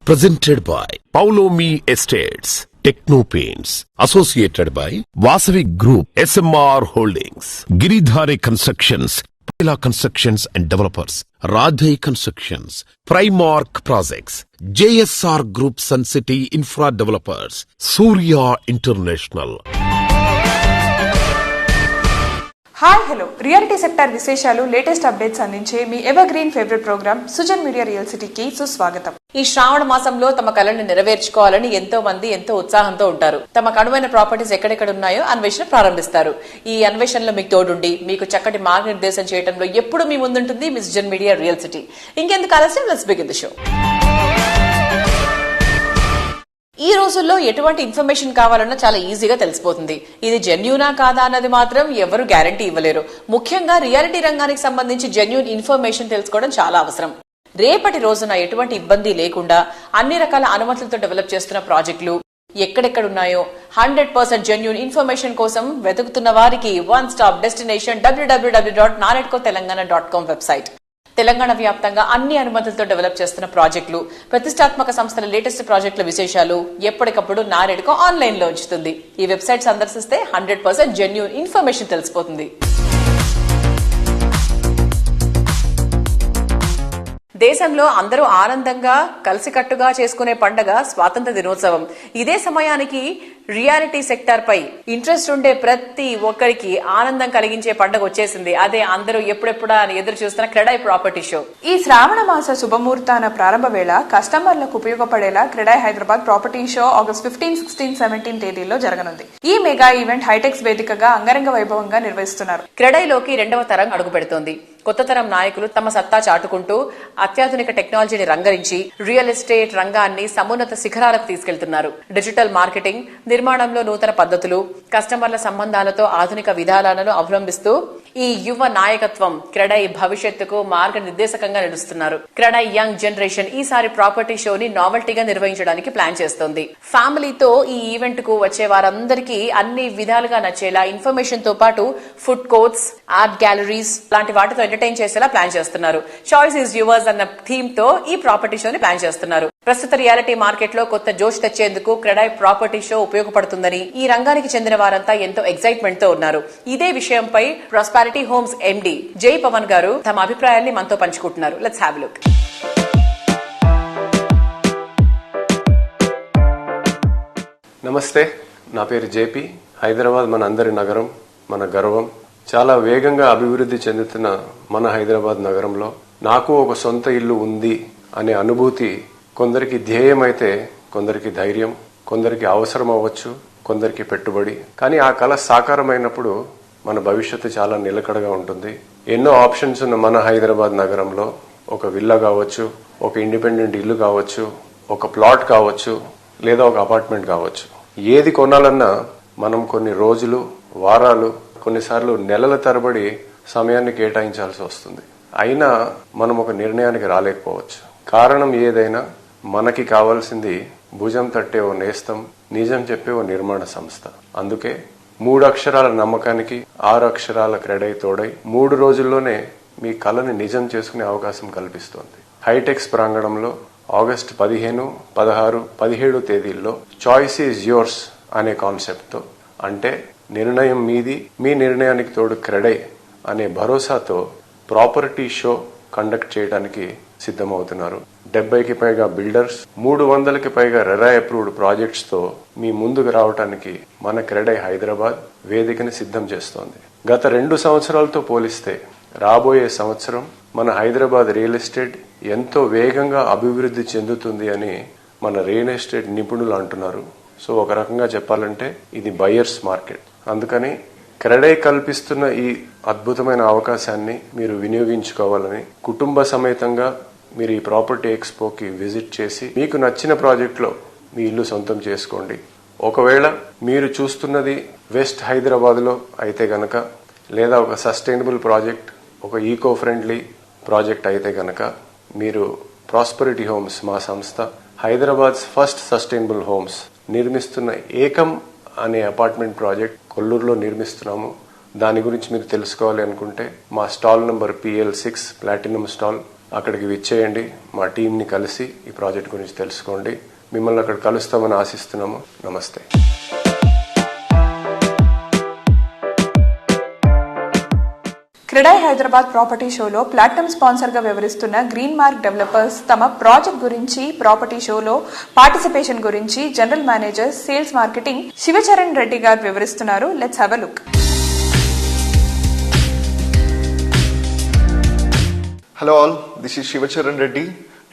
Presented by Paulomi Estates, Techno Paints, associated by Vasavi Group, SMR Holdings, Giridhare Constructions, Pila Constructions and Developers, Radhe Constructions, Primark Projects, JSR Group Sun City Infra Developers, Surya International. Hi hello reality sector విశేషాలు latest updates అందించే మీ evergreen favourite programme Sujan media real సిటీకి సుస్వాగతం. ఈ శ్రావణ మాసంలో తమ కళను నెరవేర్చుకోవాలని ఎంతో మంది ఎంతో ఉత్సాహంతో ఉంటారు. తమకు అనువైన ప్రాపర్టీస్ ఎక్కడెక్కడ ఉన్నాయో అన్వేషణ ప్రారంభిస్తారు. ఈ అన్వేషణలో మీకు తోడుండి మీకు చక్కటి మార్గనిర్దేశం చేయడంలో ఎప్పుడు మీ ముందుంటుంది మీ సుజన్ మీడియా రియల్ సిటీ. ఇంకెందుకు ఆలస్యం, లెట్స్ బిగిన్ ది షో. ఈ రోజుల్లో ఎటువంటి ఇన్ఫర్మేషన్ కావాలన్నా చాలా ఈజీగా తెలిసిపోతుంది. ఇది జెన్యూనా కాదా అన్నది మాత్రం ఎవరు గ్యారంటీ ఇవ్వలేరు. ముఖ్యంగా రియాలిటీ రంగానికి సంబంధించి జెన్యూన్ ఇన్ఫర్మేషన్ తెలుసుకోవడం చాలా అవసరం. రేపటి రోజున ఎటువంటి ఇబ్బంది లేకుండా అన్ని రకాల అనుమతులతో డెవలప్ చేస్తున్న ప్రాజెక్టులు ఎక్కడెక్కడున్నాయో 100% జెన్యూన్ ఇన్ఫర్మేషన్ కోసం వెతుకుతున్న వారికి one stop destination www.naredcotelangana.com website. Telangana వ్యాప్తంగా అన్ని అనుమతులతో డెవలప్ చేస్తున్న ప్రాజెక్టులు, ప్రతిష్టాత్మక సంస్థల లేటెస్ట్ ప్రాజెక్టుల విశేషాలు ఎప్పటికప్పుడు నారెడ్కో ఆన్లైన్ లో ఉంచుతుంది. ఈ వెబ్సైట్ సందర్శిస్తే 100% జెన్యూన్ ఇన్ఫర్మేషన్ తెలిసిపోతుంది. దేశంలో అందరూ ఆనందంగా కలిసికట్టుగా చేసుకునే పండగ స్వాతంత్ర దినోత్సవం. ఇదే సమయానికి రియాలిటీ సెక్టార్ పై ఇంట్రెస్ట్ ఉండే ప్రతి ఒక్కరికి ఆనందం కలిగించే పండుగ వచ్చేసింది. అదే అందరూ ఎప్పుడెప్పుడా అని ఎదురు చూస్తున్న క్రెడాయ్ ప్రాపర్టీ షో. ఈ శ్రావణ మాస శుభముహూర్తాన ప్రారంభ వేళ కస్టమర్లకు ఉపయోగపడేలా CREDAI Hyderabad property show August 15, 16, 17 తేదీల్లో జరగనుంది. ఈ మెగా ఈవెంట్ హైటెక్స్ వేదికగా అంగరంగ వైభవంగా నిర్వహిస్తున్నారు. క్రెడాయ్లోకి 2వ తరం అడుగు పెడుతోంది. కొత్త తరం నాయకులు తమ సత్తా చాటుకుంటూ అత్యాధునిక టెక్నాలజీని రంగరించి రియల్ ఎస్టేట్ రంగాన్ని సమున్నత శిఖరాలకు తీసుకెళ్తున్నారు. డిజిటల్ మార్కెటింగ్, నిర్మాణంలో నూతన పద్ధతులు, కస్టమర్ల సంబంధాలతో ఆధునిక విధానాలను అవలంబిస్తూ ఈ యువ నాయకత్వం క్రెడాయ్ భవిష్యత్తుకు మార్గనిర్దేశకంగా నడుస్తున్నారు. క్రెడాయ్ యంగ్ జనరేషన్ ఈసారి ప్రాపర్టీ షోని నావెల్టీగా నిర్వహించడానికి ప్లాన్ చేస్తోంది. ఫ్యామిలీతో ఈ ఈవెంట్ కు వచ్చే వారందరికీ అన్ని విధాలుగా నచ్చేలా ఇన్ఫర్మేషన్ తో పాటు ఫుడ్ కోర్ట్స్, ఆర్ట్ గ్యాలరీస్ లాంటి వాటితో ఎంటర్టైన్ చేసేలా ప్లాన్ చేస్తున్నారు. చాయిస్ ఈజ్ యువర్స్ అన్న థీమ్ తో ఈ ప్రాపర్టీ షోని ప్లాన్ చేస్తున్నారు. ప్రస్తుత రియాలిటీ మార్కెట్ లో కొత్త జోష్ తెచ్చేందుకు క్రెడాయ్ ప్రాపర్టీ షో ఉపయోగపడుతుందని ఈ రంగానికి చెందిన వారంతా ఎంతో ఎక్సైట్మెంట్ తో ఉన్నారు. ఇదే విషయంపై ప్రాస్పారిటీ హోమ్స్ ఎండి జై పవన్ గారు తమ అభిప్రాయాన్ని మనతో పంచుకుంటున్నారు. Let's have a look. నమస్తే, నా పేరు జేపీ. హైదరాబాద్ మన అందరి నగరం, మన గర్వం. చాలా వేగంగా అభివృద్ధి చెందుతున్న మన హైదరాబాద్ నగరంలో నాకు ఒక సొంత ఇల్లు ఉంది అనే అనుభూతి కొందరికి ధ్యేయం అయితే కొందరికి ధైర్యం, కొందరికి అవసరం అవ్వచ్చు, కొందరికి పెట్టుబడి. కానీ ఆ కళ సాకారమైనప్పుడు మన భవిష్యత్తు చాలా నిలకడగా ఉంటుంది. ఎన్నో ఆప్షన్స్ ఉన్న మన హైదరాబాద్ నగరంలో ఒక విల్లా కావచ్చు, ఒక ఇండిపెండెంట్ ఇల్లు కావచ్చు, ఒక ప్లాట్ కావచ్చు, లేదా ఒక అపార్ట్మెంట్ కావచ్చు. ఏది కొనాలన్నా మనం కొన్ని రోజులు, వారాలు, కొన్నిసార్లు నెలల తరబడి సమయాన్ని కేటాయించాల్సి వస్తుంది. అయినా మనం ఒక నిర్ణయానికి రాలేకపోవచ్చు. కారణం ఏదైనా మనకి కావాల్సింది భుజం తట్టే ఓ నేస్తం, నిజం చెప్పే ఓ నిర్మాణ సంస్థ. అందుకే 3 అక్షరాల నమ్మకానికి 6 అక్షరాల క్రెడాయ్ తోడై 3 రోజుల్లోనే మీ కళని నిజం చేసుకునే అవకాశం కల్పిస్తోంది. హైటెక్స్ ప్రాంగణంలో ఆగస్టు 15, 16, 17 తేదీల్లో చాయిస్ ఈజ్ యోర్స్ అనే కాన్సెప్ట్ తో, అంటే నిర్ణయం మీది, మీ నిర్ణయానికి తోడు క్రెడాయ్ అనే భరోసాతో ప్రాపర్టీ షో కండక్ట్ చేయడానికి సిద్ధమవుతున్నారు. 70కి పైగా బిల్డర్స్, 300కి పైగా రెరా అప్రూవ్డ్ ప్రాజెక్ట్స్ తో మీ ముందుకు రావడానికి మన క్రెడాయ్ హైదరాబాద్ వేదికని సిద్ధం చేస్తోంది. గత 2 సంవత్సరాలతో పోలిస్తే రాబోయే సంవత్సరం మన హైదరాబాద్ రియల్ ఎస్టేట్ ఎంతో వేగంగా అభివృద్ధి చెందుతుంది అని మన రియల్ ఎస్టేట్ నిపుణులు అంటున్నారు. సో ఒక రకంగా చెప్పాలంటే ఇది బయర్స్ మార్కెట్. అందుకని క్రెడాయ్ కల్పిస్తున్న ఈ అద్భుతమైన అవకాశాన్ని మీరు వినియోగించుకోవాలని, కుటుంబ సమేతంగా మీరు ఈ ప్రాపర్టీ ఎక్స్పోకి విజిట్ చేసి మీకు నచ్చిన ప్రాజెక్టులో మీ ఇల్లు సొంతం చేసుకోండి. ఒకవేళ మీరు చూస్తున్నది వెస్ట్ హైదరాబాద్ లో అయితే గనక, లేదా ఒక సస్టైనబుల్ ప్రాజెక్ట్, ఒక ఈకో ఫ్రెండ్లీ ప్రాజెక్ట్ అయితే గనక, మీరు ప్రాస్పరిటీ హోమ్స్, మా సంస్థ హైదరాబాద్స్ ఫస్ట్ సస్టైనబుల్ హోమ్స్ నిర్మిస్తున్న ఏకం అనే అపార్ట్మెంట్ ప్రాజెక్ట్ కొల్లూరులో నిర్మిస్తున్నాము. దాని గురించి మీరు తెలుసుకోవాలి అనుకుంటే మా stall number PL6 platinum stall అక్కడికి విచ్చేయండి, మా టీంని కలిసి ఈ ప్రాజెక్ట్ గురించి తెలుసుకోండి. మిమ్మల్ని అక్కడ కలుస్తామని ఆశిస్తున్నాము. నమస్తే. క్రెడాయ్ హైదరాబాద్ ప్రాపర్టీ షోలో ప్లాటినం స్పాన్సర్ గా వ్యవహరిస్తున్న గ్రీన్ మార్క్ డెవలపర్స్ తమ ప్రాజెక్ట్ గురించి, ప్రాపర్టీ షోలో పార్టిసిపేషన్ గురించి general manager sales marketing Shivacharan Reddy గారు వివరిస్తున్నారు. Let's have a look. Hello all, this is Shivacharan Reddy,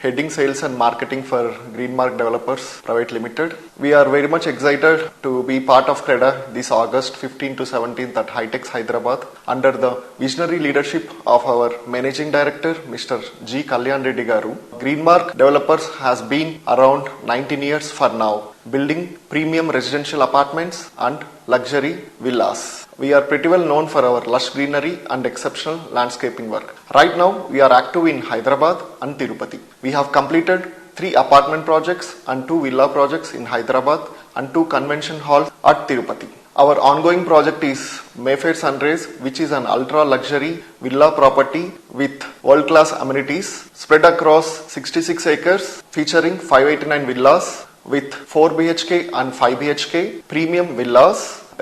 heading sales and marketing for Green Mark Developers Private Limited. We are very much excited to be part of CREDA this August 15 to 17th at Hitex Hyderabad under the visionary leadership of our Managing Director Mr. G. Kalyan Reddy Garu. Green Mark Developers has been around 19 years for now, building premium residential apartments and luxury villas. We are pretty well known for our lush greenery and exceptional landscaping work. Right now, we are active in Hyderabad and Tirupati. We have completed 3 apartment projects and 2 villa projects in Hyderabad and 2 convention halls at Tirupati. Our ongoing project is Mayfair Sunrise, which is an ultra luxury villa property with world-class amenities spread across 66 acres, featuring 589 villas with 4 BHK and 5 BHK premium villas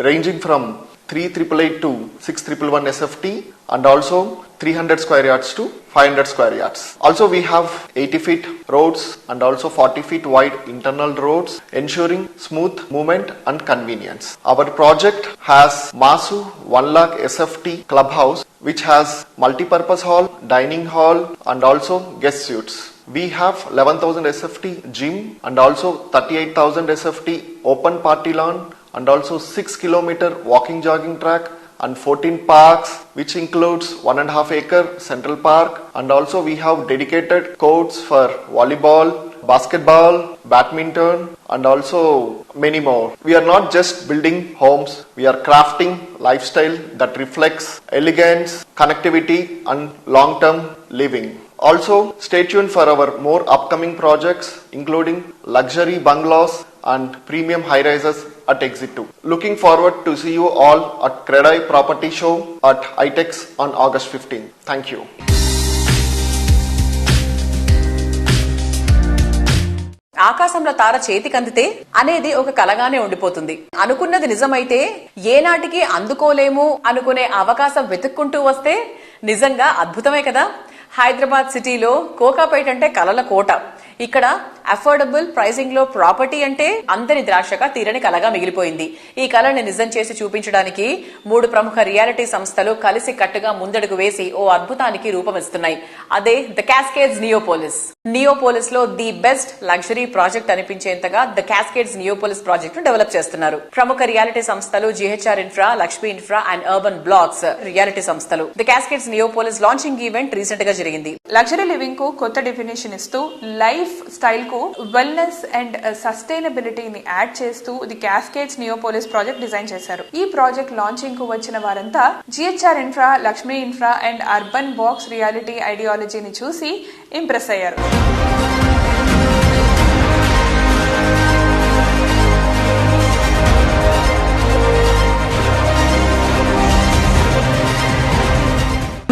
ranging from 3,888 to 6,111 SFT and also 300 square yards to 500 square yards. Also we have 80 feet roads and also 40 feet wide internal roads, ensuring smooth movement and convenience. Our project has Masu 1 lakh SFT clubhouse which has multi-purpose hall, dining hall and also guest suites. We have 11,000 SFT gym and also 38,000 SFT open party lawn and also 6 kilometer walking jogging track and 14 parks which includes 1.5 acre central park, and also we have dedicated courts for volleyball, basketball, badminton and also many more. We are not just building homes, we are crafting lifestyle that reflects elegance, connectivity and long-term living. Also stay tuned for our more upcoming projects including luxury bungalows and premium high-rises at Exit 2. Looking forward to see you all at Credai Property Show at Hitex on August 15. Thank you. ఆకాశంలో తార చేతికందితే అనేది ఒక కలగానే ఉండిపోతుంది. అనుకున్నది నిజమైతే ఏనాటికి అందుకోలేము అనుకునే అవకాశం వెతుక్కుంటూ వస్తే నిజంగా అద్భుతమే కదా. హైదరాబాద్ సిటీలో కోకాపేట అంటే కలల కోట. ఇక్కడ అఫోర్డబుల్ ప్రైసింగ్ లో ప్రాపర్టీ అంటే అందరి ద్రాక్షగా తీరని కలగా మిగిలిపోయింది. ఈ కళని నిజం చేసి చూపించడానికి 3 ప్రముఖ రియాలిటీ సంస్థలు కలిసి కట్టుగా ముందడుగు వేసి ఓ అద్భుతానికి రూపమిస్తున్నాయి. అదే ద క్యాస్కేడ్స్ నియోపోలిస్. నియోపోలిస్ లో ది బెస్ట్ లగ్జరీ ప్రాజెక్ట్ అనిపించేంతగా ద క్యాస్కేడ్స్ నియోపోలిస్ ప్రాజెక్ట్ ను డెవలప్ చేస్తున్నారు. ప్రముఖ రియాలిటీ సంస్థలు GHR infra, Lakshmi infra and urban blocks reality సంస్థలు. The Cascades Neopolis launching event recent గా జరిగింది. లగ్జరీ లివింగ్ కు కొత్త డెఫినేషన్ ఇస్తూ లైఫ్ స్టైల్ కు వెల్నెస్ అండ్ సస్టైనబిలిటీని యాడ్ చేస్తూ the Cascades Neopolis project design చేశారు. ఈ ప్రాజెక్ట్ లాంచింగ్ కు వచ్చిన వారంతా GHR infra, Lakshmi infra and urban box reality ఐడియాలజీని చూసి ఇంప్రెస్ అయ్యారు.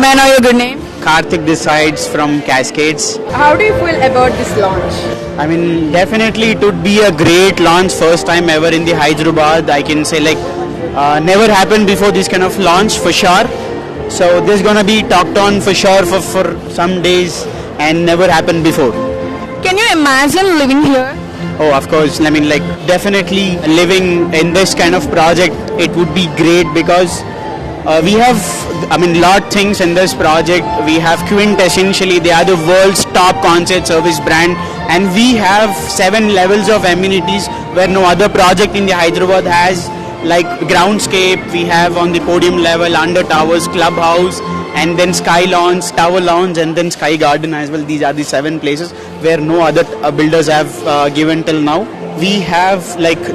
May I know your good name? Karthik decides from Cascades. How do you feel about this launch? I mean, definitely it would be a great launch, first time ever in the Hyderabad. I can say never happened before this kind of launch for sure. So this is gonna be talked on for sure for some days and never happened before. Can you imagine living here? Oh, of course. I mean, definitely living in this kind of project, it would be great because we have, lot things in this project. We have Quint, essentially, they are the world's top concert service brand, and we have 7 levels of amenities where no other project in the Hyderabad has, like groundscape, we have on the podium level, under towers, clubhouse, and then sky lawns, tower lawns, and then sky garden as well. These are the 7 places where no other builders have given till now. We have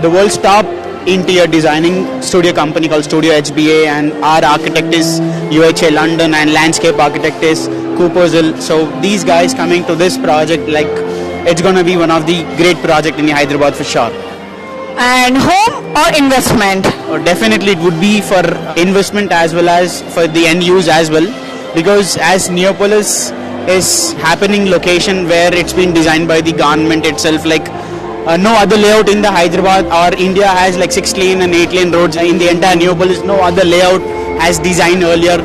the world's top interior designing studio company called Studio HBA, and our architect is UHA London, and landscape architect is Coopersville. So these guys coming to this project, it's going to be one of the great project in Hyderabad for sure. And home or investment? Definitely it would be for investment as well as for the end use as well, because as Neopolis is happening location where it's been designed by the government itself. Like no other layout in the Hyderabad or India has like 6-lane and 8-lane roads in the entire Neopolis. No other layout has designed earlier.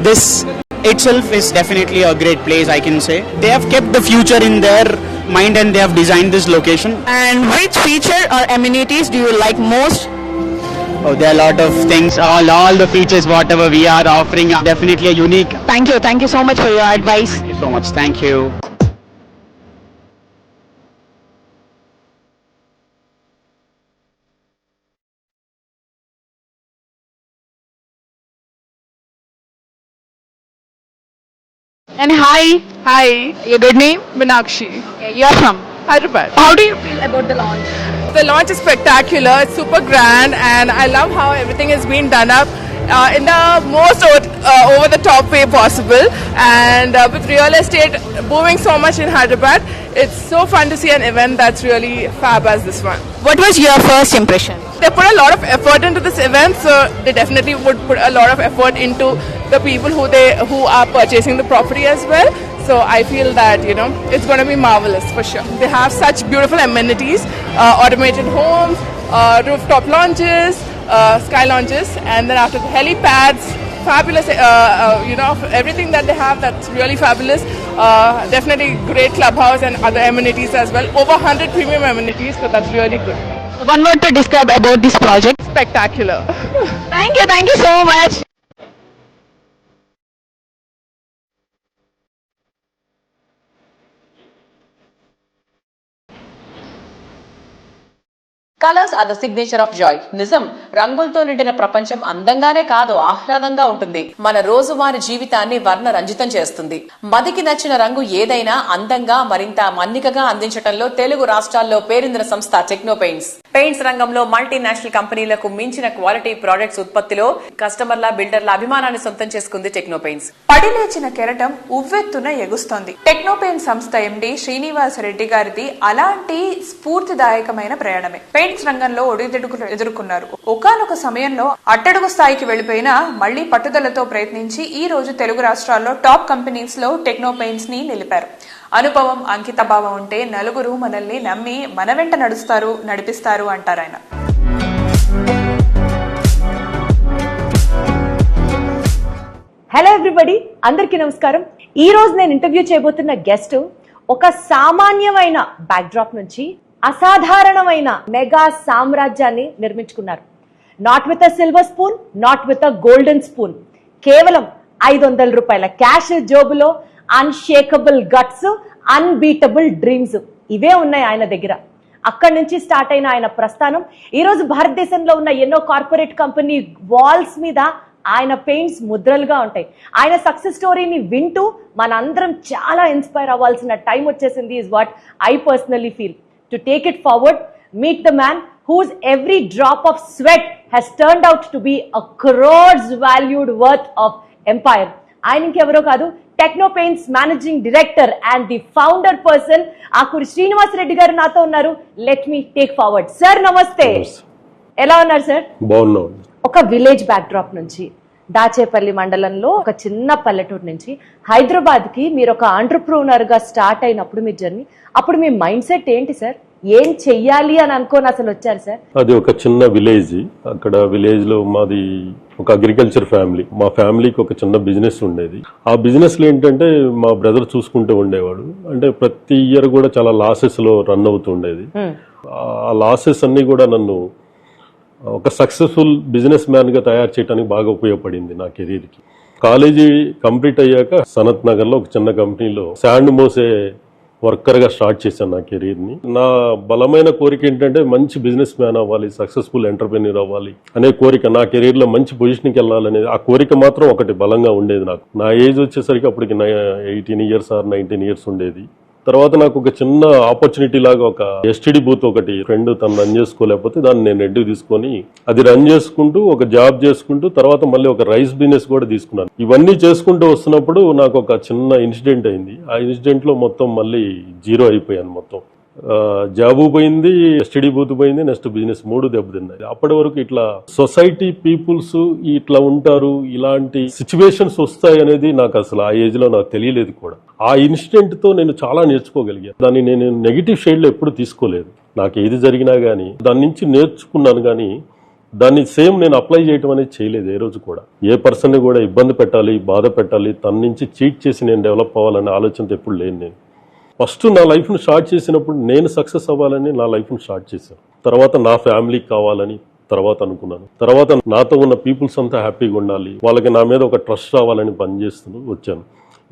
This itself is definitely a great place, I can say. They have kept the future in their mind and they have designed this location. And which feature or amenities do you like most? Oh, there are a lot of things. All the features whatever we are offering are definitely unique. Thank you so much for your advice. Thank you so much. Thank you. And hi, your good name? Meenakshi, You're from? Hyderabad. How do you feel about the launch? The launch is spectacular. It's super grand, and I love how everything has been done up in the most over-the-top way possible. And with real estate booming so much in Hyderabad, it's so fun to see an event that's really fab as this one. What was your first impression? They put a lot of effort into this event, so they definitely would put a lot of effort into the people who are purchasing the property as well. So I feel that it's going to be marvelous for sure. They have such beautiful amenities, automated homes, rooftop lounges, sky lounges, and then after the helipads, fabulous. Everything that they have, that's really fabulous. Definitely great clubhouse and other amenities as well. Over 100 premium amenities, so that's really good. One word to describe about this project. Spectacular. Thank you so much. Colours are the signature of joy. నిజం, రంగులతో నిండిన ప్రపంచం అందంగానే కాదు, ఆహ్లాదంగా ఉంటుంది. మన రోజువారీ జీవితాన్ని వర్ణ రంజితం చేస్తుంది. మదికి నచ్చిన రంగు ఏదైనా అందంగా మరింత మన్నికగా అందించడంలో తెలుగు రాష్ట్రాల్లో పేరొందిన సంస్థ టెక్నో పెయింట్స్. పెయింట్స్ రంగంలో మల్టీనేషనల్ కంపెనీలకు మించిన క్వాలిటీ ప్రొడక్ట్స్ ఉత్పత్తిలో కస్టమర్ల, బిల్డర్ల అభిమానాన్ని సొంతం చేసుకుంది టెక్నో పెయింట్స్. పడిలేచిన కెరటం ఉవ్వెత్తున ఎగుస్తోంది. టెక్నో పెయింట్ సంస్థ ఎండి శ్రీనివాస్ రెడ్డి గారిది అలాంటి స్ఫూర్తిదాయకమైన ప్రయాణమే. పెయింట్స్ రంగంలో ఒడిదుడుకులు ఎదుర్కొన్నారు. ఒకానొక సమయంలో అట్టడుగు స్థాయికి వెళ్లిపోయినా మళ్లీ పట్టుదలతో ప్రయత్నించి ఈ రోజు తెలుగు రాష్ట్రాల్లో టాప్ కంపెనీస్ లో టెక్నో పెయింట్స్ ని నిలిపారు. అనుభవం, అంకితభావం ఉంటే నలుగురు మనల్ని నమ్మి మన వెంట నడిపిస్తారు అంటారు ఆయన. హలో ఎవ్రీబడి, అందరికీ నమస్కారం. ఈ రోజు నేను ఇంటర్వ్యూ చేయబోతున్న గెస్ట్ ఒక సామాన్యమైన బ్యాక్డ్రాప్ నుంచి అసాధారణమైన మెగా సామ్రాజ్యాన్ని నిర్మించుకున్నారు. Not with a silver spoon, not with a golden spoon. కేవలం 500 రూపాయల క్యాష్ జోబులో అన్షేకబుల్ గట్స్, అన్బీటబుల్ డ్రీమ్స్ ఇవే ఉన్నాయి ఆయన దగ్గర. అక్కడి నుంచి స్టార్ట్ అయిన ఆయన ప్రస్థానం ఈ రోజు భారతదేశంలో ఉన్న ఎన్నో కార్పొరేట్ కంపెనీ వాల్స్ మీద ఆయన పెయింట్స్ ముద్రలుగా ఉంటాయి. ఆయన సక్సెస్ స్టోరీని వింటూ మనందరం చాలా ఇన్స్పైర్ అవ్వాల్సిన టైం వచ్చేసింది. Is what I personally feel. To take it forward, meet the man whose every drop of sweat has turned out to be a crores valued worth of empire. ఆయన ఇంకెవరో కాదు, techno paints managing director and the founder person Akuri Srinivas Reddy గారు నాతో ఉన్నారు. Let me take forward. Sir నమస్తే, ఎలా ఉన్నారు sir? బాగున్నాం. ఒక విలేజ్ బ్యాక్డ్రాప్ నుంచి, దాచేపల్లి మండలంలో ఒక చిన్న పల్లెటూరు నుంచి హైదరాబాద్ కి మీరు ఒక ఆంటర్ప్రూనర్ గా స్టార్ట్ అయినప్పుడు మీ జర్నీ, అప్పుడు మీ మైండ్ సెట్ ఏంటి సార్? ఏం చెయ్యాలి అని అనుకోని అసలు వచ్చారు సార్? అది ఒక చిన్న విలేజ్. అక్కడ విలేజ్ లో మాది ఒక అగ్రికల్చర్ ఫ్యామిలీ. మా ఫ్యామిలీకి ఒక చిన్న బిజినెస్ ఉండేది. ఆ బిజినెస్ లో ఏంటంటే మా బ్రదర్ చూసుకుంటూ ఉండేవాడు. అంటే ప్రతి ఇయర్ కూడా చాలా లాసెస్ లో రన్ అవుతూ ఉండేది. ఆ లాసెస్ అన్ని కూడా నన్ను ఒక సక్సెస్ఫుల్ బిజినెస్ మ్యాన్ గా తయారు చేయడానికి బాగా ఉపయోగపడింది నా కెరీర్ కి. కాలేజీ కంప్లీట్ అయ్యాక సనత్ నగర్ లో ఒక చిన్న కంపెనీలో శాండ్ మోసే వర్కర్ గా స్టార్ట్ చేశాను నా కెరీర్ ని. నా బలమైన కోరిక ఏంటంటే మంచి బిజినెస్ మ్యాన్ అవ్వాలి, సక్సెస్ఫుల్ ఎంటర్ప్రెన్యూర్ అవ్వాలి అనే కోరిక. నా కెరీర్ లో మంచి పొజిషన్కి వెళ్ళాలనేది ఆ కోరిక మాత్రం ఒకటి బలంగా ఉండేది నాకు. నా ఏజ్ వచ్చేసరికి అప్పటికి 18 ఇయర్స్ ఆర్ 19 ఇయర్స్ ఉండేది. తర్వాత నాకు ఒక చిన్న ఆపర్చునిటీ లాగా ఒక ఎస్టీడీ బూత్ ఒకటి ఫ్రెండ్ తను రన్ చేసుకోలేకపోతే దాన్ని నేను రెడ్డి తీసుకొని అది రన్ చేసుకుంటూ ఒక జాబ్ చేసుకుంటూ తర్వాత మళ్ళీ ఒక రైస్ బిజినెస్ కూడా తీసుకున్నాను. ఇవన్నీ చేసుకుంటూ వస్తున్నప్పుడు నాకు ఒక చిన్న ఇన్సిడెంట్ అయింది. ఆ ఇన్సిడెంట్ లో మొత్తం మళ్ళీ జీరో అయిపోయాను. మొత్తం జాబు పోయింది, ఎస్టీడీ బూత్ పోయింది, నెక్స్ట్ బిజినెస్ 3 దెబ్బతిన్నాయి. అప్పటి వరకు ఇట్లా సొసైటీ పీపుల్స్ ఇట్లా ఉంటారు, ఇలాంటి సిచ్యువేషన్స్ వస్తాయి అనేది నాకు అసలు ఆ ఏజ్ లో నాకు తెలియలేదు కూడా. ఆ ఇన్సిడెంట్ తో నేను చాలా నేర్చుకోగలిగాను. దాన్ని నేను నెగిటివ్ షేడ్ లో ఎప్పుడు తీసుకోలేదు. నాకు ఏది జరిగినా గానీ దాని నుంచి నేర్చుకున్నాను, కానీ దాన్ని సేమ్ నేను అప్లై చేయడం అనేది చేయలేదు ఏ రోజు కూడా. ఏ పర్సన్ ని కూడా ఇబ్బంది పెట్టాలి, బాధ పెట్టాలి, తన నుంచి చీట్ చేసి నేను డెవలప్ అవ్వాలనే ఆలోచనతో ఎప్పుడు లేను. నేను ఫస్ట్ నా లైఫ్ను స్టార్ట్ చేసినప్పుడు నేను సక్సెస్ అవ్వాలని నా లైఫ్ను స్టార్ట్ చేశాను. తర్వాత నా ఫ్యామిలీకి కావాలని తర్వాత అనుకున్నాను. తర్వాత నాతో ఉన్న పీపుల్స్ అంతా హ్యాపీగా ఉండాలి, వాళ్ళకి నా మీద ఒక ట్రస్ట్ రావాలని పనిచేస్తూ వచ్చాను.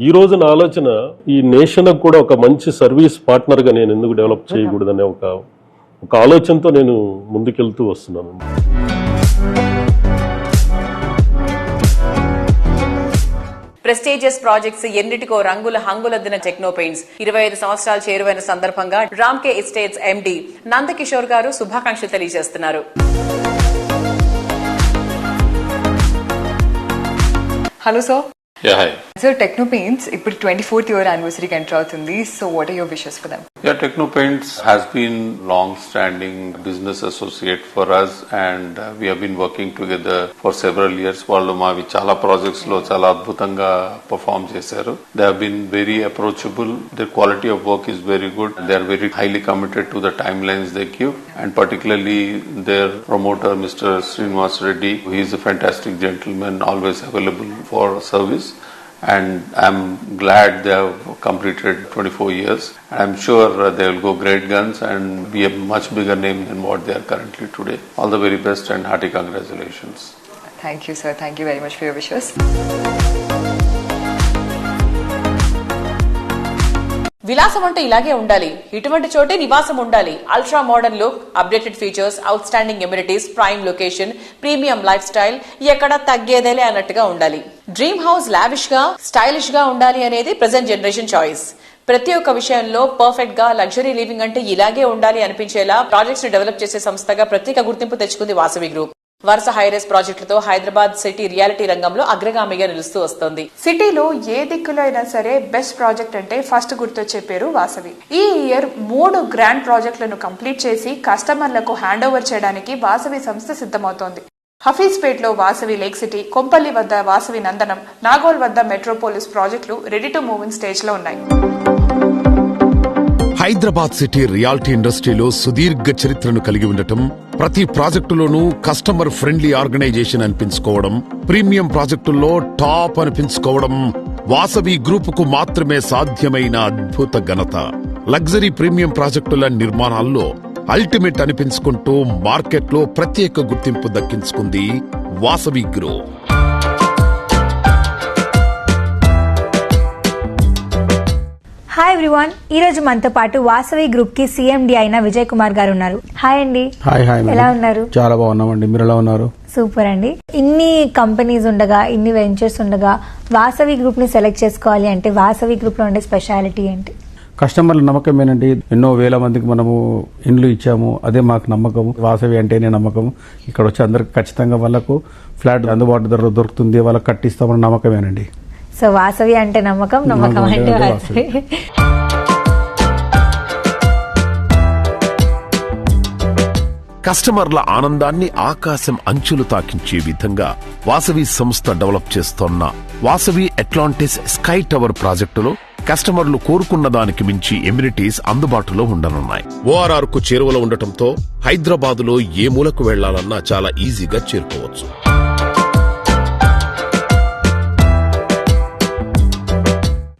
ఈ రోజు నా ఆలోచన ఈ నేషన్ కూడా ఒక మంచి సర్వీస్ పార్ట్నర్ గా నేను ఎందుకు డెవలప్ చేయకూడదనే ఒక ఆలోచనతో నేను ముందుకెళ్తూ వస్తున్నాను. ప్రెస్టీజియస్ ప్రాజెక్ట్స్ ఎన్నిటికో రంగుల హంగులద్దిన టెక్నో పెయింట్స్ 25 సంవత్సరాలు చేరువైన సందర్భంగా రామ్కే ఎస్టేట్స్ ఎండి నందకిషోర్ గారు శుభాకాంక్షలు తెలియజేస్తున్నారు. Hello sir. Yeah, hi. Sir, Techno Paints, ఇప్పుడు 24th year anniversary కి enter అవుతుంది. So what are your wishes for them? Yeah, Techno Paints has been long-standing business associate for us, and we have been working together for several years. వాళ్ళు మావి చాలా projects లో చాలా అద్భుతంగా perform చేశారు. They have been very approachable. Their quality of work is very good. They are very highly committed to the timelines they give, and particularly their promoter, Mr. Srinivas Reddy. He is a fantastic gentleman, always available for service. And I'm glad they have completed 24 years. I'm sure they will go great guns and be a much bigger name than what they are currently today. All the very best and hearty congratulations. Thank you, sir. Thank you very much for your wishes. విలాసం అంటే ఇలాగే ఉండాలి, ఇటువంటి చోటే నివాసం ఉండాలి. Ultra modern look, updated features, out standing amenities, prime location, premium life style, ఎక్కడ తగ్గేదేలే అన్నట్టుగా ఉండాలి. డ్రీమ్ హౌస్ లావిష్ గా, స్టైలిష్ గా ఉండాలి అనేది ప్రెజెంట్ జనరేషన్ చాయిస్. ప్రతి ఒక్క విషయంలో పర్ఫెక్ట్ గా లగ్జరీ లివింగ్ అంటే ఇలాగే ఉండాలి అనిపించేలా ప్రాజెక్ట్స్ ని డెవలప్ చేసే సంస్థగా ప్రత్యేక గుర్తింపు తెచ్చుకుంది వాసవి గ్రూప్. వరుస హైరేస్ ప్రాజెక్టులతో హైదరాబాద్ సిటీ రియాలిటీ రంగంలో అగ్రగామిగా నిలుస్తూ వస్తోంది. సిటీలో ఏ దిక్కులో అయినా సరే బెస్ట్ ప్రాజెక్ట్ అంటే ఫస్ట్ గుర్తొచ్చే పేరు వాసవి. ఈ ఇయర్ 3 గ్రాండ్ ప్రాజెక్టులను కంప్లీట్ చేసి కస్టమర్లకు హ్యాండ్ ఓవర్ చేయడానికి వాసవి సంస్థ సిద్ధమవుతోంది. హఫీజ్పేట్ లో వాసవి లేక్ సిటీ, కొంపల్లి వద్ద వాసవి నందనం, నాగోల్ వద్ద మెట్రోపోలిస్ ప్రాజెక్టులు ready to move in stage లో ఉన్నాయి. హైదరాబాద్ సిటీ రియాలిటీ ఇండస్ట్రీలో సుదీర్ఘ చరిత్రను కలిగి ఉండటం, ప్రతి ప్రాజెక్టులోనూ కస్టమర్ ఫ్రెండ్లీ ఆర్గనైజేషన్ అనిపించుకోవడం, ప్రీమియం ప్రాజెక్టుల్లో టాప్ అనిపించుకోవడం వాసవి గ్రూప్ కు మాత్రమే సాధ్యమైన అద్భుత ఘనత. లగ్జరీ ప్రీమియం ప్రాజెక్టుల నిర్మాణాల్లో అల్టిమేట్ అనిపించుకుంటూ మార్కెట్లో ప్రత్యేక గుర్తింపు దక్కించుకుంది వాసవి గ్రూప్. హాయ్ ఎవ్రీవన్, ఈ రోజు మనతో పాటు వాసవి గ్రూప్ కి సిఎండి అయిన విజయ్ కుమార్ గారు ఉన్నారు. హాయ్ అండి. హాయ్. ఎలా ఉన్నారు? చాలా బాగున్నామండి, మీరు ఎలా ఉన్నారు? సూపర్ అండి. ఇన్ని కంపెనీస్ ఉండగా, ఇన్ని వెంచర్స్ ఉండగా వాసవి గ్రూప్ ని సెలెక్ట్ చేసుకోవాలి అంటే వాసవి గ్రూప్ లో ఉండే స్పెషాలిటీ ఏంటి? కస్టమర్ల నమ్మకమేనండి. ఎన్నో వేల మందికి మనము ఇండ్లు ఇచ్చాము, అదే మాకు నమ్మకం. వాసవి అంటేనే నమ్మకం. ఇక్కడ వచ్చి అందరికి ఖచ్చితంగా వాళ్ళకు ఫ్లాట్ అందుబాటు ధరలో దొరుకుతుంది, వాళ్ళకి కట్టిస్తామన్న నమ్మకమేనండి. సో వాసవి అంటే నమ్మకం, నమ్మకం అంటే వాసవి. కస్టమర్ల ఆనందాన్ని ఆకాశం అంచులు తాకించే విధంగా వాసవి సంస్థ డెవలప్ చేస్తోన్న వాసవి అట్లాంటిస్ స్కై టవర్ ప్రాజెక్టులో కస్టమర్లు కోరుకున్న దానికి మించి ఎమ్యూనిటీస్ అందుబాటులో ఉండనున్నాయి. ఓఆర్ఆర్ కు చేరువలో ఉండటంతో హైదరాబాద్ లో ఏ మూలకు వెళ్లాలన్నా చాలా ఈజీగా చేరుకోవచ్చు.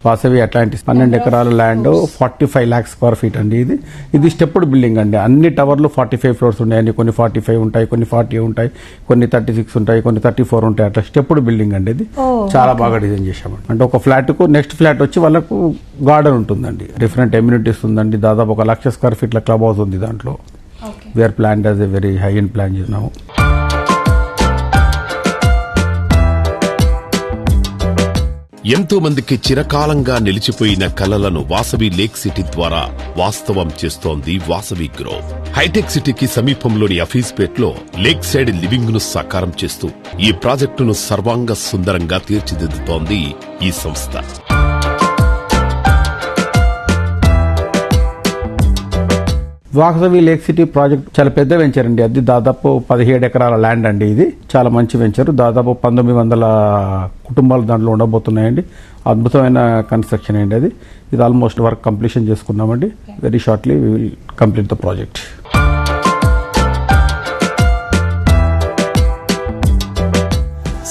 వాసవి అట్లాంటిస్ 12 ఎకరాల ల్యాండ్, 45 lakhs స్క్వేర్ ఫీట్ అండి. ఇది స్టెప్డ్ బిల్డింగ్ అండి. అన్ని టవర్లు 45 floors ఉన్నాయండి. కొన్ని 45 ఉంటాయి, కొన్ని 40 ఉంటాయి, కొన్ని 36 ఉంటాయి, కొన్ని 34 ఉంటాయి. అట్లా స్టెప్డ్ బిల్డింగ్ అండి. ఇది చాలా బాగా డిజైన్ చేశామండి. అంటే ఒక ఫ్లాట్ కు నెక్స్ట్ ఫ్లాట్ వచ్చి వాళ్ళకు గార్డెన్ ఉంటుందండి. డిఫరెంట్ ఎమ్యూనిటీస్ ఉందండి. దాదాపు 1 lakh స్క్వేర్ ఫీట్ల క్లబ్ హౌస్ ఉంది దాంట్లో. We are plan as a very high and plan చేసినాము. ఎంతో మందికి చిరకాలంగా నిలిచిపోయిన కలలను వాసవి లేక్ సిటీ ద్వారా వాస్తవం చేస్తోంది వాసవి గ్రూప్. హైటెక్ సిటీకి సమీపంలోని హఫీజ్పేట్ లో లేక్ సైడ్ లివింగ్ ను సాకారం చేస్తూ ఈ ప్రాజెక్టును సర్వాంగ సుందరంగా తీర్చిదిద్దుతోంది ఈ సంస్థ. వాసవి లేక్ సిటీ ప్రాజెక్ట్ చాలా పెద్ద వెంచర్ అండి. అది దాదాపు 17 ఎకరాల ల్యాండ్ అండి. ఇది చాలా మంచి వెంచర్. దాదాపు 1900 కుటుంబాలు దాంట్లో ఉండబోతున్నాయండి. అద్భుతమైన కన్స్ట్రక్షన్ అండి అది. ఇది ఆల్మోస్ట్ వర్క్ కంప్లీషన్ చేసుకున్నామండి. Very shortly we will complete the project.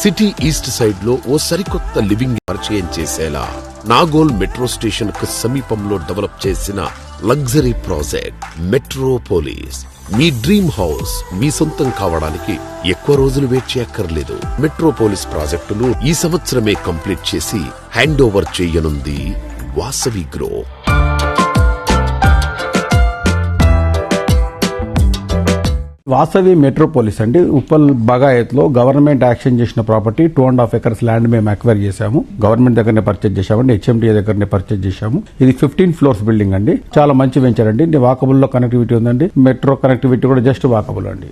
City east side లో ఓ సరికొత్త లివింగ్ పరిచయం చేసేలా నాగోల్ మెట్రో స్టేషన్ కు సమీపంలో డెవలప్ చేసిన లగ్జరీ ప్రాజెక్ట్ మెట్రోపోలిస్. మీ డ్రీమ్ హౌస్ మీ సొంతం కావడానికి ఎక్కువ రోజులు వెయిట్ చేయక్కర్లేదు. మెట్రోపోలిస్ ప్రాజెక్టును ఈ సంవత్సరమే కంప్లీట్ చేసి హ్యాండ్ ఓవర్ చేయనుంది వాసవి గ్రూప్. వాసవి మెట్రోపోలిస్ అండి. ఉప్పల్ బగాయత్ లో గవర్నమెంట్ యాక్షన్ చేసిన ప్రాపర్టీ 2.5 acres ల్యాండ్ మేము అక్వైర్ చేశాము. గవర్నమెంట్ దగ్గరనే పర్చేజ్ చేశామండి. HMDA దగ్గరనే పర్చేజ్ చేశాము. ఇది 15 floors బిల్డింగ్ అండి. చాలా మంచి వెంచర్ అండి. వాకబుల్ లో కనెక్టివిటీ ఉందండి. మెట్రో కనెక్టివిటీ కూడా జస్ట్ వాకబుల్ అండి.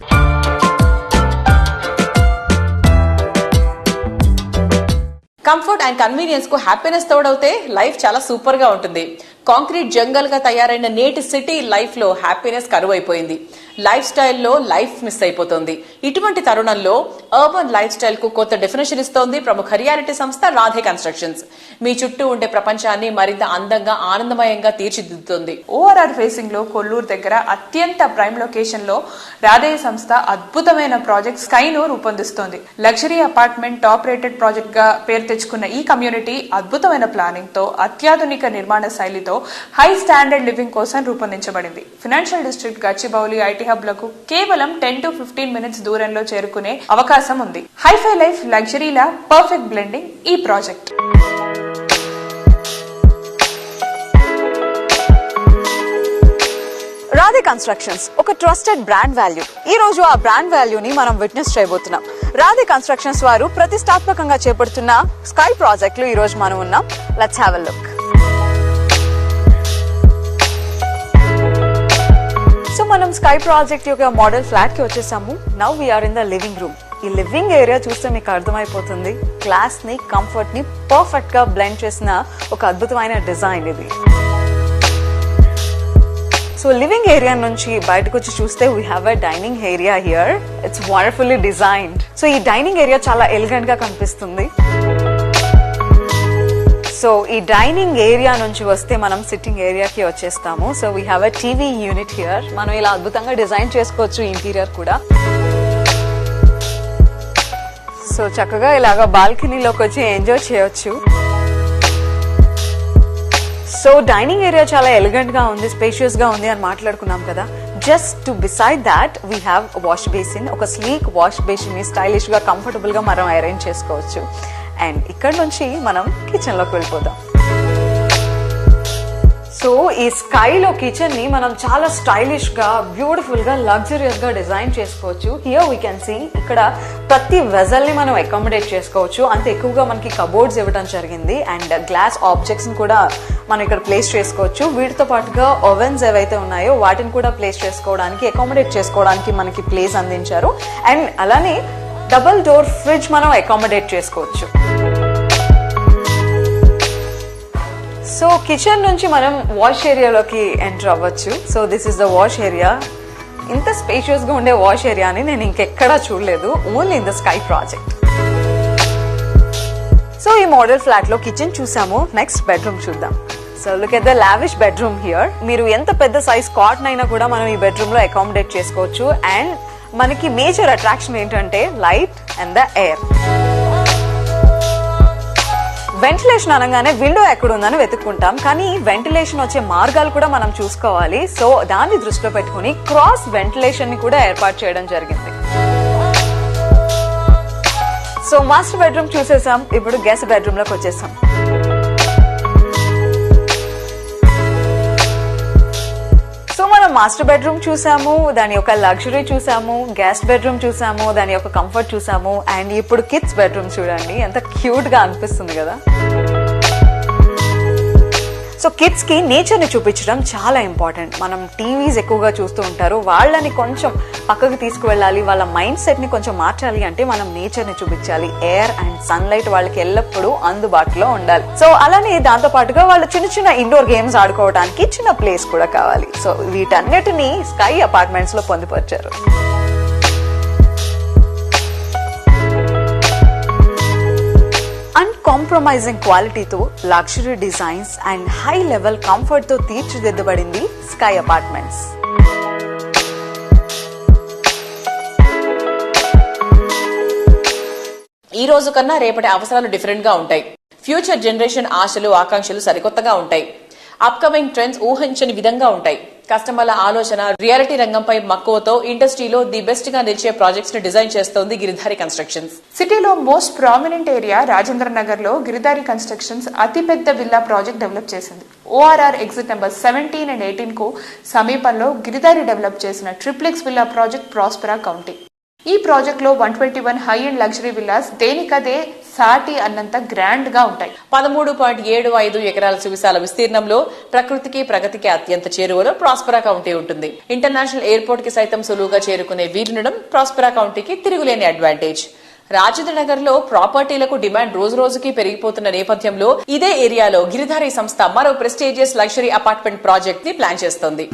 కంఫర్ట్ అండ్ కన్వీనియన్స్ కు హ్యాపీనెస్ తోడవుతే లైఫ్ చాలా సూపర్ గా ఉంటుంది. కాంక్రీట్ జంగల్ గా తయారైన నేటి సిటీ లైఫ్ లో హ్యాపీనెస్ కరువైపోయింది. లైఫ్ స్టైల్లో లైఫ్ మిస్ అయిపోతుంది. ఇటువంటి తరుణంలో అర్బన్ లైఫ్ స్టైల్ కు కొత్త డెఫినేషన్ ఇస్తోంది ప్రముఖ రియాలిటీ సంస్థ రాధే కన్స్ట్రక్షన్స్. మీ చుట్టూ ఉండే ప్రపంచాన్ని మరింత అందంగా ఆనందమయంగా తీర్చిదిద్దుతుంది. ORR ఫేసింగ్ లో కొల్లూరు దగ్గర అత్యంత ప్రైమ్ లొకేషన్ లో రాధే సంస్థ అద్భుతమైన ప్రాజెక్ట్ స్కై ను రూపొందిస్తోంది. Luxury apartment top rated project గా పేరు తెచ్చుకున్న ఈ కమ్యూనిటీ అద్భుతమైన ప్లానింగ్ తో అత్యాధునిక నిర్మాణ శైలితో హై స్టాండర్డ్ లివింగ్ కోసం రూపొందించబడింది. Financial district Gachibowli IT hub లకు కేవలం 10 to 15 minutes దూరంలో చేరుకునే అవకాశం ఉంది. హైఫై లైఫ్ లగ్జరీలా పర్ఫెక్ట్ బ్లెండింగ్ ఈ ప్రాజెక్ట్. రాధే కన్స్ట్రక్షన్స్ ఒక ట్రస్టెడ్ బ్రాండ్ వాల్యూ. ఈ రోజు ఆ బ్రాండ్ వాల్యూని మనం విట్నెస్ చేయబోతున్నాం. రాధే కన్స్ట్రక్షన్స్ వారు ప్రతిష్టాత్మకంగా చేపడుతున్న స్కై ప్రాజెక్ట్ లో ఈ రోజు మనం ఉన్నాం. Let's have a look. So మనం స్కై ప్రాజెక్ట్ యొక్క మోడల్ ఫ్లాట్ కి వచ్చేసాము. Now we are in the living room. ఈ లివింగ్ ఏరియా చూస్తే మీకు అర్థమైపోతుంది. క్లాస్ ని కంఫర్ట్ ని పర్ఫెక్ట్ గా బ్లెండ్ చేసిన ఒక అద్భుతమైన డిజైన్ ఇది. సో లివింగ్ ఏరియా నుంచి బయటకు వచ్చి చూస్తే we have a dining area here. It's wonderfully designed. So ఈ డైనింగ్ ఏరియా చాలా ఎలిగెంట్ గా కనిపిస్తుంది. సో ఈ డైనింగ్ ఏరియా నుంచి వస్తే మనం సిట్టింగ్ ఏరియాకి వచ్చేస్తాము. So we have a TV unit here. మనం ఇలా అద్భుతంగా డిజైన్ చేసుకోవచ్చు ఇంటీరియర్ కూడా. సో చక్కగా ఇలాగా బాల్కనీలోకి వచ్చి ఎంజాయ్ చేయొచ్చు. సో డైనింగ్ ఏరియా చాలా ఎలిగెంట్ గా ఉంది, స్పేషియస్ గా ఉంది అని మాట్లాడుకున్నాం కదా. Just to beside that we have wash basin. ఒక స్లీక్ వాష్ బేసిన్ ని స్టైలిష్ గా కంఫర్టబుల్ గా మనం అరేంజ్ చేసుకోవచ్చు. అండ్ ఇక్కడ నుంచి మనం కిచెన్ లోకి వెళ్ళిపోదాం. సో ఈ స్కైలో కిచెన్ ని మనం చాలా స్టైలిష్ గా బ్యూటిఫుల్ గా లగ్జరియస్ గా డిజైన్ చేసుకోవచ్చు. హియర్ వీ కెన్ సీ ఇక్కడ ప్రతి వెజల్ ని మనం అకామిడేట్ చేసుకోవచ్చు. అంత ఎక్కువగా మనకి కబోర్డ్స్ ఇవ్వడం జరిగింది. అండ్ గ్లాస్ ఆబ్జెక్ట్స్ ని కూడా మనం ఇక్కడ ప్లేస్ చేసుకోవచ్చు. వీటితో పాటుగా ఓవెన్స్ ఏవైతే ఉన్నాయో వాటిని కూడా ప్లేస్ చేసుకోవడానికి అకామిడేట్ చేసుకోవడానికి మనకి ప్లేస్ అందించారు. అండ్ అలానే డబుల్ డోర్ ఫ్రిడ్జ్ మనం అకామిడేట్ చేసుకోవచ్చు. సో కిచెన్ నుంచి మనం వాష్ ఏరియాలోకి ఎంటర్ అవ్వచ్చు. So this is the wash area. ఇంత స్పేషియస్ గా ఉండే వాష్ ఏరియాని నేను ఇంకెక్కడా చూడలేదు, only in the sky project. So ఈ మోడల్ ఫ్లాట్ లో కిచెన్ చూసాము. నెక్స్ట్ బెడ్రూమ్ చూద్దాం. So look at the lavish bedroom here. మీరు ఎంత పెద్ద సైజ్ కాట్ అయినా కూడా మనం ఈ బెడ్రూమ్ లో అకామిడేట్ చేసుకోవచ్చు. అండ్ మనకి మేజర్ అట్రాక్షన్ ఏంటంటే light and the air. Ventilation అనగానే విండో ఎక్కడ ఉందని వెతుక్కుంటాం, కానీ వెంటిలేషన్ వచ్చే మార్గాలు కూడా మనం చూసుకోవాలి. సో దాన్ని దృష్టిలో పెట్టుకుని క్రాస్ వెంటిలేషన్ ని కూడా ఏర్పాటు చేయడం జరిగింది. సో మాస్టర్ బెడ్రూమ్ చూసేసాం. ఇప్పుడు గెస్ట్ బెడ్రూమ్ లోకి వచ్చేసాం. సో మనం మాస్టర్ బెడ్రూమ్ చూసాము, దాని యొక్క లగ్జరీ చూసాము, గెస్ట్ బెడ్రూమ్ చూసాము, దాని యొక్క కంఫర్ట్ చూసాము. అండ్ ఇప్పుడు కిడ్స్ బెడ్రూమ్ చూడండి, ఎంత క్యూట్ గా అనిపిస్తుంది కదా. సో కిడ్స్ కి నేచర్ ని చూపించడం చాలా ఇంపార్టెంట్. మనం టీవీస్ ఎక్కువగా చూస్తూ ఉంటారు, వాళ్ళని కొంచెం పక్కకు తీసుకువెళ్ళాలి, వాళ్ళ మైండ్ సెట్ ని కొంచెం మార్చాలి అంటే మనం నేచర్ ని చూపించాలి. ఎయిర్ అండ్ సన్లైట్ వాళ్ళకి ఎల్లప్పుడూ అందుబాటులో ఉండాలి. సో అలానే దాంతో పాటుగా వాళ్ళు చిన్న చిన్న ఇండోర్ గేమ్స్ ఆడుకోవడానికి చిన్న ప్లేస్ కూడా కావాలి. సో వీటన్నిటిని స్కై అపార్ట్మెంట్స్ లో పొందుపరిచారు. అన్కాంప్రమైజింగ్ క్వాలిటీతో luxury designs and high level comfort తో తీర్చిదిద్దబడింది స్కై అపార్ట్మెంట్స్. ఈ రోజు కన్నా రేపటి అవసరాలు డిఫరెంట్ గా ఉంటాయి. ఫ్యూచర్ జనరేషన్ ఆశలు ఆకాంక్షలు సరికొత్తగా ఉంటాయి. అప్కమింగ్ ట్రెండ్స్ ఊహించని విధంగా ఉంటాయి. కస్టమర్ల ఆలోచన రియాలిటీ రంగంపై మక్కువతో ఇండస్ట్రీలో ది బెస్ట్ గా నిలిచే ప్రాజెక్ట్స్ ని డిజైన్ చేస్తోంది గిరిధారి కన్స్ట్రక్షన్స్. సిటీలో most prominent area Rajendra Nagar లో గిరిధారి కన్స్ట్రక్షన్స్ అతిపెద్ద విల్లా ప్రాజెక్ట్ డెవలప్ చేసింది. ఓఆర్ఆర్ ఎగ్జిట్ నెంబర్ 17 and 18 కు సమీపంలో గిరిధారి డెవలప్ చేసిన triplex villa project Prospera county. ఈ ప్రాజెక్ట్ లో 121 హై అండ్ లగ్జరీ విల్లాస్ దేనికదే సాటి అన్నంత గ్రాండ్ గా ఉంటాయి. 13.75 ఎకరాల సువిశాల విస్తీర్ణంలో ప్రకృతికి ప్రగతికి అత్యంత చేరువలో ప్రాస్పెరా కౌంటీ ఉంటుంది. ఇంటర్నేషనల్ ఎయిర్పోర్ట్ కి సైతం సులువుగా చేరుకునే వీలుండడం ప్రాస్పెరా కౌంటీకి తిరుగులేని అడ్వాంటేజ్. రాజేంద్ర నగర్ లో ప్రాపర్టీలకు డిమాండ్ రోజు రోజుకి పెరిగిపోతున్న నేపథ్యంలో ఇదే ఏరియాలో గిరిధారి సంస్థ మరో ప్రెస్టీజియస్ లగ్జరీ అపార్ట్మెంట్ ప్రాజెక్ట్ ని ప్లాన్ చేస్తోంది.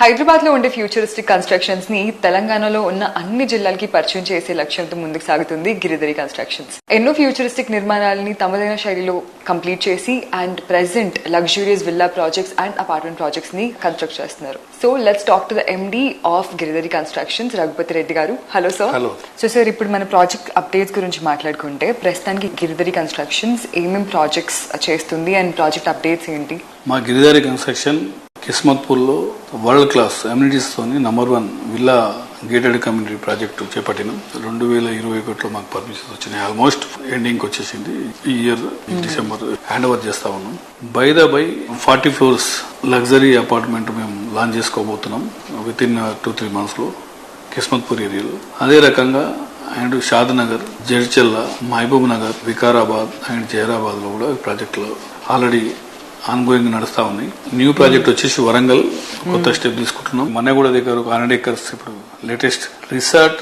హైదరాబాద్ లో ఉండే ఫ్యూచరిస్టిక్ కన్స్ట్రక్షన్స్ ని తెలంగాణలో ఉన్న అన్ని జిల్లాలకి పరిచయం చేసే లక్ష్యంతో ముందుకు సాగుతుంది గిరిధారి కన్స్ట్రక్షన్స్. ఎన్నో ఫ్యూచరిస్టిక్ నిర్మాణాలని తమదైన శైలిలో కంప్లీట్ చేసి and present luxurious villa projects and apartment projects ని కన్స్ట్రక్ట్ చేస్తున్నారు. So let's talk to the MD of Giridhari constructions, Raghupati Reddy గారు. Hello sir. Hello. So sir, ఇప్పుడు మన ప్రాజెక్ట్ అప్డేట్స్ గురించి మాట్లాడుకుంటే ప్రస్తుతానికి గిరిధారి కన్స్ట్రక్షన్స్ ఏమేం ప్రాజెక్ట్స్ చేస్తుంది అండ్ ప్రాజెక్ట్ అప్డేట్స్ ఏంటి? మా గిరిధారి కన్స్ట్రక్షన్ కిస్మత్పూర్ లో వరల్డ్ క్లాస్ అమ్యూనిటీస్ తోని #1 విల్లా గేటెడ్ కమ్యూనిటీ ప్రాజెక్టు చేపట్టినాం. 2021లో మాకు పర్మిషన్స్ వచ్చినాయి. ఆల్మోస్ట్ ఎండింగ్ వచ్చేసింది. ఈ ఇయర్ డిసెంబర్ హ్యాండ్ ఓవర్ చేస్తా ఉన్నాం. బై 40 floors లగ్జరీ అపార్ట్మెంట్ మేము లాంచ్ చేసుకోబోతున్నాం విత్ ఇన్ 2-3 months లో కిస్మత్పూర్ ఏరియాలో. అదే రకంగా and Shadnagar, Jadcherla, Mahabubnagar, Vikarabad and Zaheerabad లో కూడా ప్రాజెక్టులు ఆల్రెడీ ఆన్గోయింగ్ నడుస్తా ఉన్నాయి. న్యూ ప్రాజెక్ట్ వచ్చేసి వరంగల్ కొత్త స్టెప్ తీసుకుంటున్నాం. మన్నగూడ దగ్గర 100 acres ఇప్పుడు లేటెస్ట్ రిసార్ట్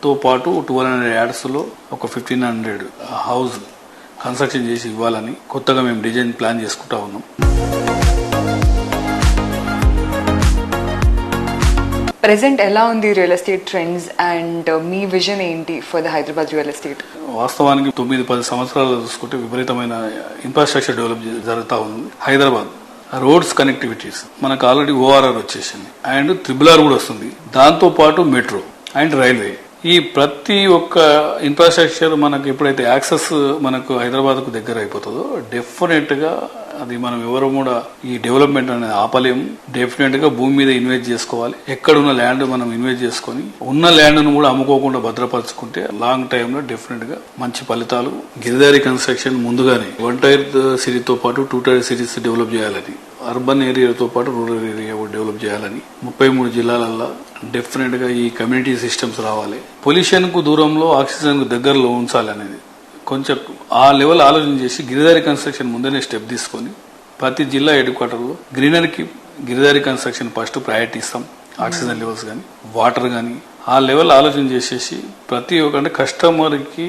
తో పాటు 1200 యార్డ్స్ లో ఒక 1500 హౌస్ కన్స్ట్రక్షన్ చేసి ఇవ్వాలని కొత్తగా మేము డిజైన్ ప్లాన్ చేసుకుంటా ఉన్నాం. ప్రెసెంట్ ఎలా ఉంది రియల్ ఎస్టేట్ ట్రెండ్స్ అండ్ మీ విజన్ ఏంటి for the Hyderabad real estate? వాస్తవానికి 9-10 సంవత్సరాలు చూసుకుంటే విపరీతమైన ఇన్ఫ్రాస్ట్రక్చర్ డెవలప్ జరుగుతూ ఉంది. హైదరాబాద్ రోడ్స్ కనెక్టివిటీస్ మనకు ఆల్రెడీ ఓఆర్ఆర్ వచ్చేసింది అండ్ RRR కూడా వస్తుంది. దాంతో పాటు మెట్రో అండ్ రైల్వే, ఈ ప్రతి ఒక్క ఇన్ఫ్రాస్ట్రక్చర్ మనకు ఎప్పుడైతే యాక్సెస్ మనకు హైదరాబాద్ కు దగ్గర అయిపోతుందో డెఫినెట్ గా అది మనం ఎవరు కూడా ఈ డెవలప్మెంట్ అనేది ఆపలేము. డెఫినెట్ గా భూమి మీద ఇన్వెస్ట్ చేసుకోవాలి. ఎక్కడున్న ల్యాండ్ మనం ఇన్వెస్ట్ చేసుకుని ఉన్న ల్యాండ్ ను కూడా అమ్ముకోకుండా భద్రపరచుకుంటే లాంగ్ టైమ్ లో డెఫినెట్ గా మంచి ఫలితాలు. గిరిధారి కన్స్ట్రక్షన్ ముందుగానే 1 tier సిటీతో పాటు 2 tier సిటీస్ డెవలప్ చేయాలని, అర్బన్ ఏరియాతో పాటు రూరల్ ఏరియా డెవలప్ చేయాలని 33 జిల్లాలలో డెఫినెట్ గా ఈ కమ్యూనిటీ సిస్టమ్స్ రావాలి. పొల్యూషన్ కు దూరంలో ఆక్సిజన్ కు దగ్గరలో ఉంచాలనేది కొంచెం ఆ లెవెల్ ఆలోచన చేసి గిరిధారి కన్స్ట్రక్షన్ ముందనే స్టెప్ తీసుకొని ప్రతి జిల్లా హెడ్ క్వార్టర్ లో గ్రీనరీకి గిరిధారి కన్స్ట్రక్షన్ ఫస్ట్ ప్రయారిటీ ఇస్తాం. ఆక్సిజన్ లెవెల్స్ కానీ వాటర్ కానీ ఆ లెవెల్ ఆలోచన చేసేసి ప్రతి ఒక్క కస్టమర్ కి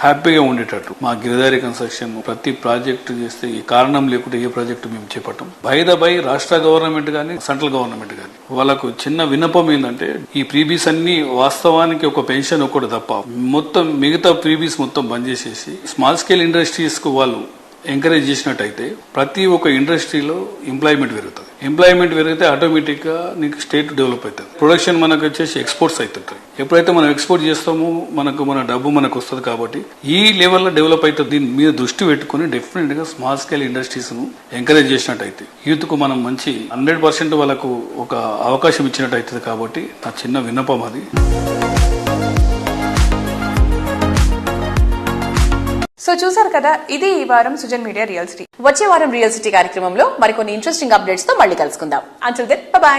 హ్యాపీగా ఉండేటట్టు మా గిరిధారి కన్స్ట్రక్షన్ ప్రతి ప్రాజెక్టు చేస్తే ఈ కారణం లేకుంటే ఏ ప్రాజెక్టు మేము చేపట్టాం. బై రాష్ట్ర గవర్నమెంట్ గానీ సెంట్రల్ గవర్నమెంట్ గానీ వాళ్ళకు చిన్న విన్నపం ఏంటంటే ఈ ప్రీబీస్ అన్ని వాస్తవానికి ఒక పెన్షన్ ఒకటి తప్ప మొత్తం మిగతా ప్రీబీస్ మొత్తం బంద్ చేసేసి స్మాల్ స్కేల్ ఇండస్ట్రీస్ కు వాళ్ళు ఎంకరేజ్ చేసినట్టయితే ప్రతి ఒక్క ఇండస్ట్రీలో ఎంప్లాయ్మెంట్ పెరుగుతుంది. ఎంప్లాయ్మెంట్ పెరిగితే ఆటోమేటిక్ గా నీకు స్టేట్ డెవలప్ అవుతుంది. ప్రొడక్షన్ మనకు వచ్చేసి ఎక్స్పోర్ట్స్ అవుతుంటాయి. ఎప్పుడైతే మనం ఎక్స్పోర్ట్ చేస్తామో మన డబ్బు మనకు వస్తుంది. కాబట్టి ఈ లెవెల్లో డెవలప్ అవుతుంది. దీని మీద దృష్టి పెట్టుకుని డెఫినెట్ గా స్మాల్ స్కేల్ ఇండస్ట్రీస్ ను ఎంకరేజ్ చేసినట్టయితే యూత్ కు మనం మంచి 100% వాళ్ళకు ఒక అవకాశం ఇచ్చినట్టు అవుతుంది. కాబట్టి నా చిన్న విన్నపం అది. సో చూసారు కదా, ఇది ఈ వారం సుజన్ మీడియా రియల్ సిటీ. వచ్చే వారం రియల్ సిటీ కార్యక్రమంలో మరికొన్ని ఇంట్రెస్టింగ్ అప్డేట్స్ తో మళ్ళీ కలుసుకుందాం. Until then by.